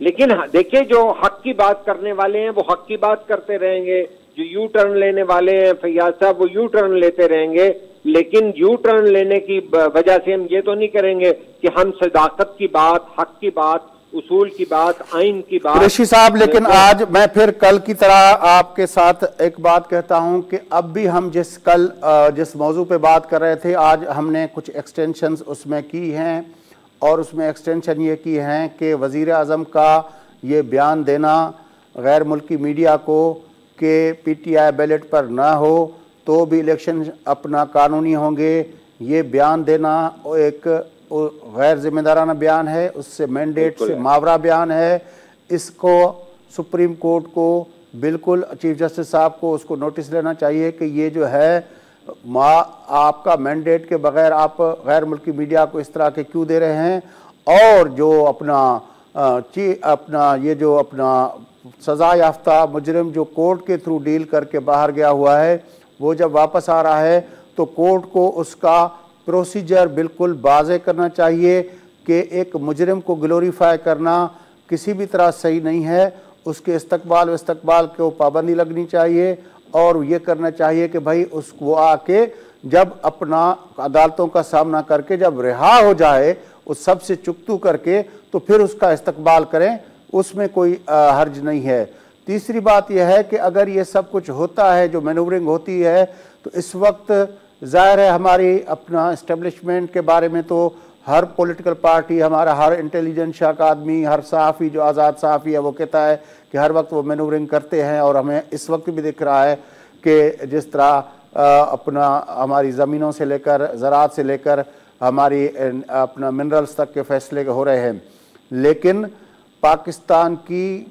लेकिन देखिए, जो हक की बात करने वाले हैं वो हक की बात करते रहेंगे, जो यू टर्न लेने वाले हैं फैयाज साहब वो यू टर्न लेते रहेंगे। लेकिन यू टर्न लेने की वजह से हम ये तो नहीं करेंगे कि हम सदाकत की बात, हक की बात, उसूल की बात, आइन की बात। कुरैशी साहब, लेकिन आज मैं फिर कल की तरह आपके साथ एक बात कहता हूं कि अब भी हम जिस मौजू पे बात कर रहे थे, आज हमने कुछ एक्सटेंशंस उसमें की हैं, और उसमें एक्सटेंशन ये की हैं कि वज़ीर आज़म का ये बयान देना गैर मुल्की मीडिया को कि PTI बैलेट पर ना हो तो भी इलेक्शन अपना कानूनी होंगे, ये बयान देना एक गैर जिम्मेदाराना बयान है, उससे मैंडेट से मावरा बयान है। इसको सुप्रीम कोर्ट को बिल्कुल चीफ जस्टिस साहब को उसको नोटिस लेना चाहिए कि ये जो है आपका मैंडेट के बगैर आप गैर मुल्की मीडिया को इस तरह के क्यों दे रहे हैं। और जो अपना सज़ा याफ्ता मुजरिम जो कोर्ट के थ्रू डील करके बाहर गया हुआ है, वो जब वापस आ रहा है तो कोर्ट को उसका प्रोसीजर बिल्कुल वाज़ेह करना चाहिए कि एक मुजरिम को ग्लोरीफाई करना किसी भी तरह सही नहीं है। उसके इस्तकबाल को पाबंदी लगनी चाहिए, और ये करना चाहिए कि भाई उसको आके जब अपना अदालतों का सामना करके जब रिहा हो जाए उस सब से चुकतू करके, तो फिर उसका इस्तकबाल करें, उसमें कोई हर्ज नहीं है। तीसरी बात यह है कि अगर ये सब कुछ होता है, जो मैनूवरिंग होती है, तो इस वक्त ज़ाहिर है हमारी अपना इस्टेब्लिशमेंट के बारे में तो हर पॉलिटिकल पार्टी, हमारा हर इंटेलिजेंस का आदमी, हर सहाफ़ी जो आज़ाद सहाफ़ी है, वो कहता है कि हर वक्त वो मैनूवरिंग करते हैं। और हमें इस वक्त भी दिख रहा है कि जिस तरह अपना हमारी ज़मीनों से लेकर, ज़राअत से लेकर हमारी अपना मिनरल्स तक के फैसले हो रहे हैं। लेकिन पाकिस्तान की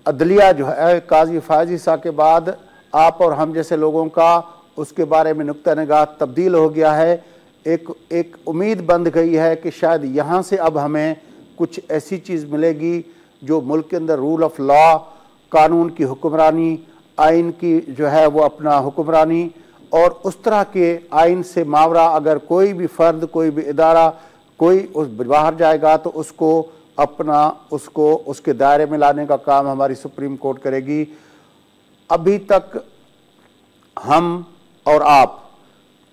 अदलिया जो है, काजी फायज़ ईसा के बाद आप और हम जैसे लोगों का उसके बारे में नुक्ता निगाह तब्दील हो गया है। एक उम्मीद बंध गई है कि शायद यहाँ से अब हमें कुछ ऐसी चीज़ मिलेगी जो मुल्क के अंदर रूल ऑफ लॉ, कानून की हुक्मरानी, आइन की जो है वो अपना हुक्मरानी, और उस तरह के आइन से मावरा अगर कोई भी फ़र्द, कोई भी इदारा, कोई उस बाहर जाएगा तो उसको उसके दायरे में लाने का काम हमारी सुप्रीम कोर्ट करेगी। अभी तक हम और आप,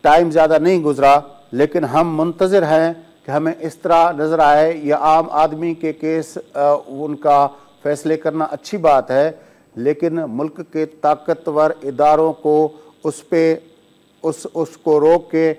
टाइम ज़्यादा नहीं गुजरा, लेकिन हम मुंतज़िर हैं कि हमें इस तरह नज़र आए या आम आदमी के केस उनका फ़ैसले करना अच्छी बात है, लेकिन मुल्क के ताकतवर इदारों को उसको रोक के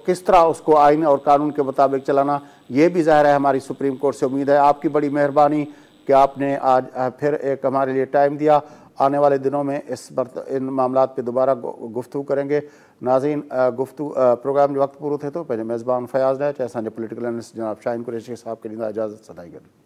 किस तरह उसको आइन और कानून के मुताबिक चलाना, ये भी ज़ाहिर है हमारी सुप्रीम कोर्ट से उम्मीद है। आपकी बड़ी मेहरबानी कि आपने आज फिर एक हमारे लिए टाइम दिया। आने वाले दिनों में इन मामलात पे दोबारा गुफ्तगू करेंगे। नाज़रीन, प्रोग्राम जो वक्त पूरा थे तो पहले मेज़बान फयाज़ है, चाहे असांजे पॉलिटिकल एनालिस्ट जनाब शाहीन कुरैशी साहब के लिए इजाज़त सदाई गॾु।